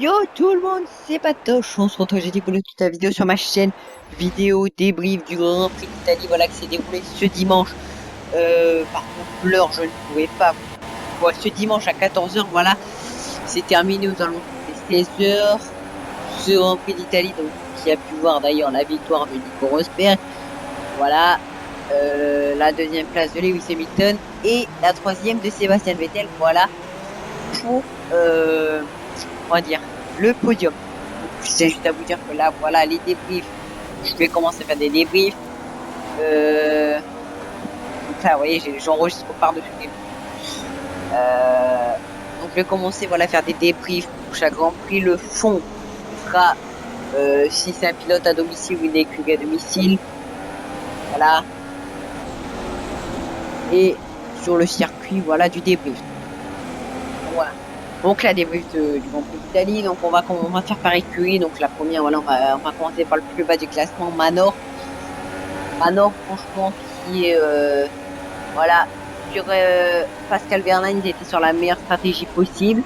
Yo tout le monde, c'est Patoche, on se retrouve aujourd'hui pour une petite vidéo sur ma chaîne, vidéo débrief du Grand Prix d'Italie, voilà, qui s'est déroulé ce dimanche. Par contre, l'heure, je ne pouvais pas. Bon, ce dimanche à 14h, voilà, c'est terminé aux alentours des 16h. Ce Grand Prix d'Italie, donc, qui a pu voir d'ailleurs la victoire de Nico Rosberg, voilà, la deuxième place de Lewis Hamilton et la troisième de Sébastien Vettel, voilà, pour, on va dire, le podium. C'est juste à vous dire que là, voilà, les débriefs. Je vais commencer à faire des débriefs. Donc là, vous voyez, j'enregistre par-dessus les donc je vais commencer, voilà, à faire des débriefs pour chaque Grand Prix. Le fond sera si c'est un pilote à domicile ou une écurie à domicile. Voilà. Et sur le circuit, voilà, du débrief. Voilà. Donc la débrief du Grand Prix d'Italie. Donc on va faire par écurie. Donc la première, voilà, on va commencer par le plus bas du classement, Manor. Manor, franchement, qui est voilà, sur Pascal Wehrlein, ils étaient sur la meilleure stratégie possible.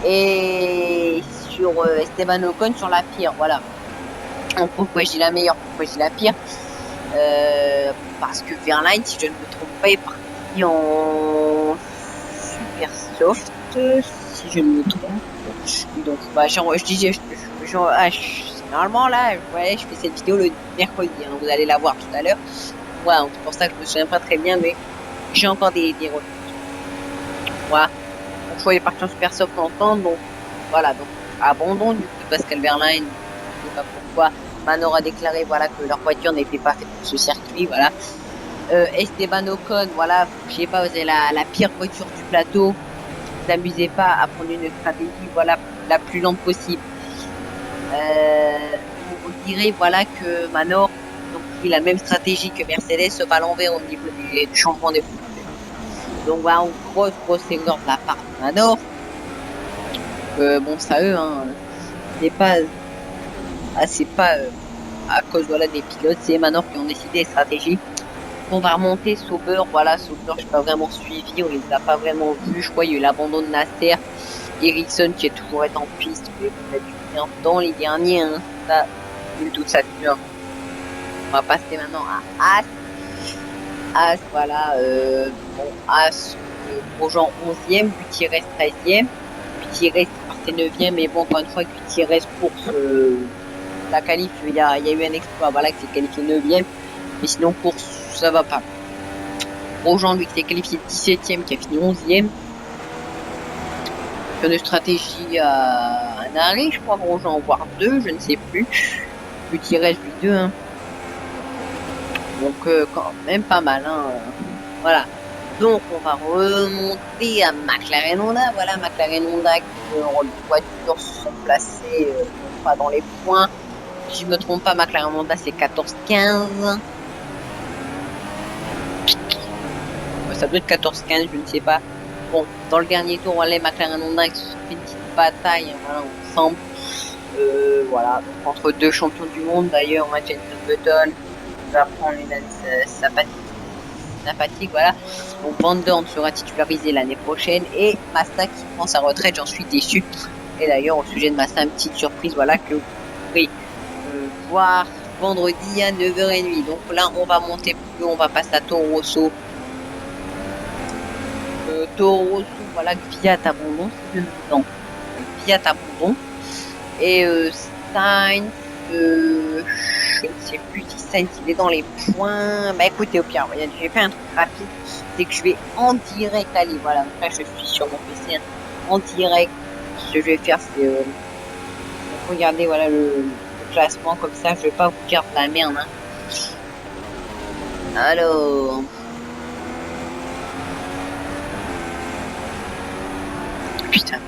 Et sur Esteban Ocon, sur la pire, voilà. Donc pourquoi je dis la meilleure, pourquoi je dis la pire parce que Wehrlein, si je ne me trompe pas, est parti en super soft, si je ne me trompe. Donc bah, normalement là, ouais, je fais cette vidéo le mercredi, hein, vous allez la voir tout à l'heure. Voilà, donc c'est pour ça que je me souviens pas très bien, mais j'ai encore des retours. Voilà. Mon choix est parti en super soft longtemps, donc voilà, donc abandon du coup de Pascal Wehrlein, je sais pas pourquoi. Manor a déclaré, voilà, que leur voiture n'était pas faite pour ce circuit, voilà. Esteban Ocon, voilà, je sais pas, vous avez la pire voiture du plateau. Vous n'amusez pas à prendre une stratégie, voilà, la plus lente possible. Vous direz, voilà, que Manor donc il a la même stratégie que Mercedes, sauf à l'envers au niveau du changement des pneus. Donc voilà, une grosse erreur de la part de Manor. Bon, ça eux, hein, c'est pas à cause, voilà, des pilotes, c'est Manor qui ont décidé les stratégies. On va remonter Sauber, voilà, Sauber, je n'ai pas vraiment suivi, on les a pas vraiment vus, je crois, il y a eu l'abandon de Nasser, Ericsson qui est toujours été en piste, mais on a dû bien dans les derniers, hein, ça, tout ça dure. On va passer maintenant à As. As, voilà, bon, As, Grosjean 11e, Gutiérrez 13e, Gutiérrez partait 9e, mais bon, encore une fois, Gutiérrez course, la qualif, il y a eu un exploit, voilà, qui s'est qualifié 9e, mais sinon, course, ça va pas. Grosjean, lui, qui s'est qualifié 17e, qui a fini 11e. De stratégie à un arrêt, je crois, Grosjean, voire 2, je ne sais plus. Gutiérrez, lui, 2, hein. Donc, quand même pas mal, hein. Voilà. Donc, on va remonter à McLaren Honda. Voilà, McLaren Honda, qui, les voitures sont placées, pas dans les points. Si je me trompe pas, McLaren Honda, c'est 14-15. Ça doit être 14-15, je ne sais pas. Bon, dans le dernier tour, on les McLaren Honda qui se sont fait une petite bataille, voilà, ensemble. Voilà, donc, entre deux champions du monde, d'ailleurs, Jenson Button va prendre sa fatigue, voilà. Donc, Van Dorn sera titularisé l'année prochaine et Massa qui prend sa retraite, j'en suis déçu. Et d'ailleurs, au sujet de Massa, une petite surprise, voilà, que vous pourrez voir vendredi à 9h30. Donc là, on va monter plus haut, on va passer à Toro Rosso. Toro Rosso, voilà, Fiat abandon, non, Fiat abandon. Et Sainz, je ne sais plus si Sainz il est dans les points. Bah écoutez, au pire, j'ai fait un truc rapide, c'est que je vais en direct aller, voilà, après je suis sur mon PC, hein, en direct. Ce que je vais faire, c'est regarder, voilà, le classement, comme ça, je vais pas vous dire de la merde, hein. Alors... Putain.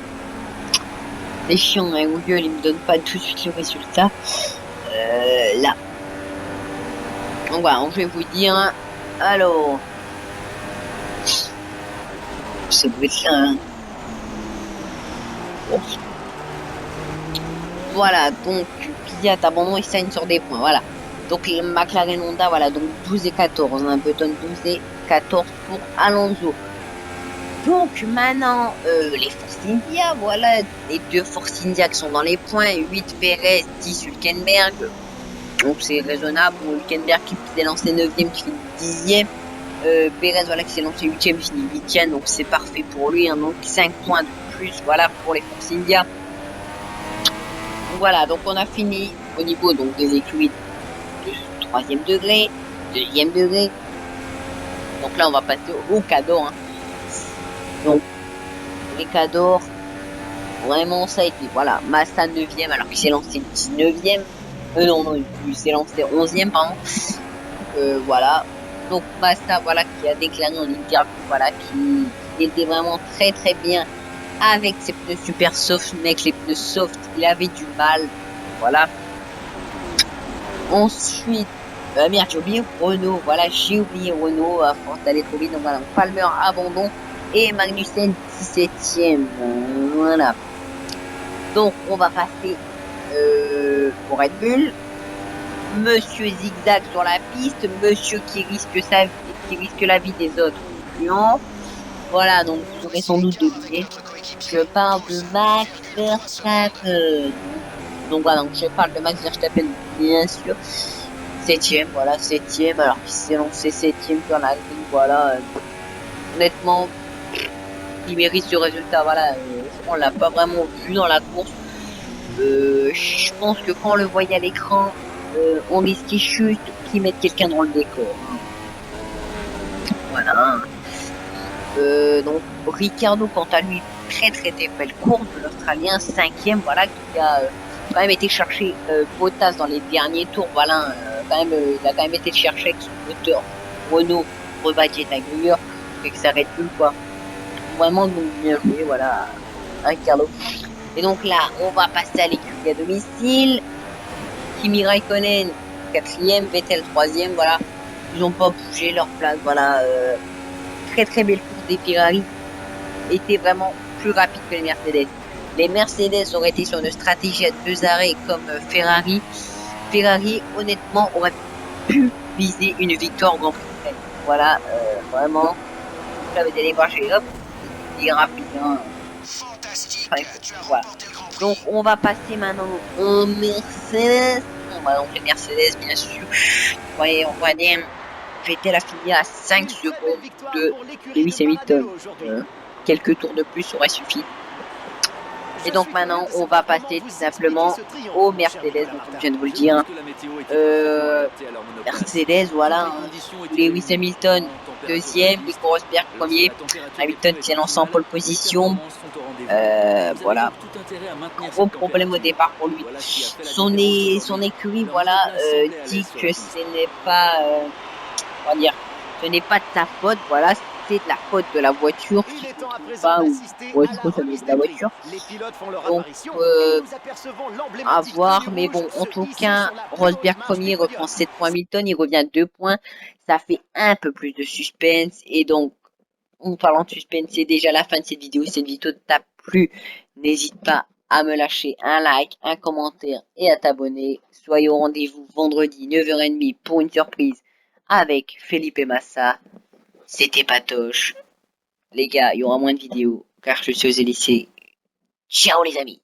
C'est chiant, hein, Google, il me donne pas tout de suite le résultat. Là. Donc voilà, je vais vous dire. Hein. Alors. Ça doit être là. Hein. Bon. Voilà, donc Fiat abandon et Sainz sur des points. Voilà. Donc les McLaren Honda, voilà, donc 12 et 14. Un Button 12 et 14 pour Alonso. Donc maintenant, les forces India, voilà, les deux Force India qui sont dans les points, 8 Perez, 10 Hülkenberg. Donc c'est raisonnable pour Hülkenberg qui s'est lancé 9e, qui finit 10e. Perez, voilà, qui s'est lancé 8e, qui finit 8e, donc c'est parfait pour lui. Hein, donc 5 points de plus, voilà, pour les Force India. Donc voilà, donc on a fini au niveau donc des écuries de 3e degré, 2e degré. Donc là, on va passer au cadeau. Hein. Donc, les cadeaux, vraiment, ça a été, voilà, Massa 9e, alors qu'il s'est lancé 19e. Non, il s'est lancé 11e, pardon. Voilà. Donc, Massa, voilà, qui a déclaré en interview, voilà, qui était vraiment très, très bien avec ses pneus super soft. Mec, les pneus soft, il avait du mal. Voilà. Ensuite, merde, j'ai oublié Renault. Voilà, j'ai oublié Renault à force d'aller trop vite. Donc voilà, Palmer abandon et Magnussen 17e. Voilà. Donc on va passer au Red Bull. Monsieur zigzag sur la piste, monsieur qui risque la vie des autres concurrents. Voilà, donc vous aurez sans doute deviné. Je parle de Max Verstappen. Donc voilà, donc je parle de Max Verstappen, bien sûr. 7e, voilà, 7e, alors qu'il s'est lancé 7e sur la grille, voilà. Honnêtement, il mérite ce résultat, voilà. On l'a pas vraiment vu dans la course. Je pense que quand on le voyait à l'écran, on risquait juste qu'il mette quelqu'un dans le décor. Hein. Voilà. Donc Ricardo, quant à lui, très très belle course de l'Australien, 5e, voilà, qui a quand même été chercher Bottas dans les derniers tours, voilà, il a quand même été chercher avec son moteur Renault rebadgé d'ailleurs, et que ça arrête plus, quoi. Vraiment, donc, bien joué, voilà, Ricardo. Et donc là, on va passer à l'écurie à domicile. Kimi Raikkonen, 4e, Vettel 3e, voilà. Ils n'ont pas bougé leur place, voilà. Très très belle course des Ferrari. Était vraiment plus rapide que les Mercedes. Les Mercedes auraient été sur une stratégie à 2 arrêts comme Ferrari. Ferrari, honnêtement, aurait pu viser une victoire au Grand Prix. Voilà, vraiment. Là, vous allez voir, je vais hop, il est rapide. Hein. Enfin, voilà. Donc, on va passer maintenant au Mercedes. Donc, les Mercedes, bien sûr. Ouais, on va dire, Vettel a fini à 5 secondes de Lewis Hamilton. Quelques tours de plus auraient suffi. Et donc maintenant, on va passer tout simplement au Mercedes, donc comme je viens de vous le dire. Mercedes, voilà. Hein. Lewis Hamilton, deuxième. Nico Rosberg, premier. Hamilton qui s'est lancé en pole position. Voilà. Gros problème au départ pour lui. Son écurie, voilà, dit que ce n'est pas, on va dire, ce n'est pas de sa faute, voilà, c'est de la faute de la voiture, si je ne me trompe pas, ou voiture, ça doit être la voiture. Donc, à voir, mais bon, en tout cas, Rosberg premier reprend 7 points Hamilton, il revient à 2 points, ça fait un peu plus de suspense, et donc, en parlant de suspense, c'est déjà la fin de cette vidéo. Si cette vidéo t'a plu, n'hésite pas à me lâcher un like, un commentaire et à t'abonner. Soyez au rendez-vous vendredi 9h30 pour une surprise avec Felipe Massa. C'était Patoche. Les gars, il y aura moins de vidéos car je suis aux lycées. Ciao les amis.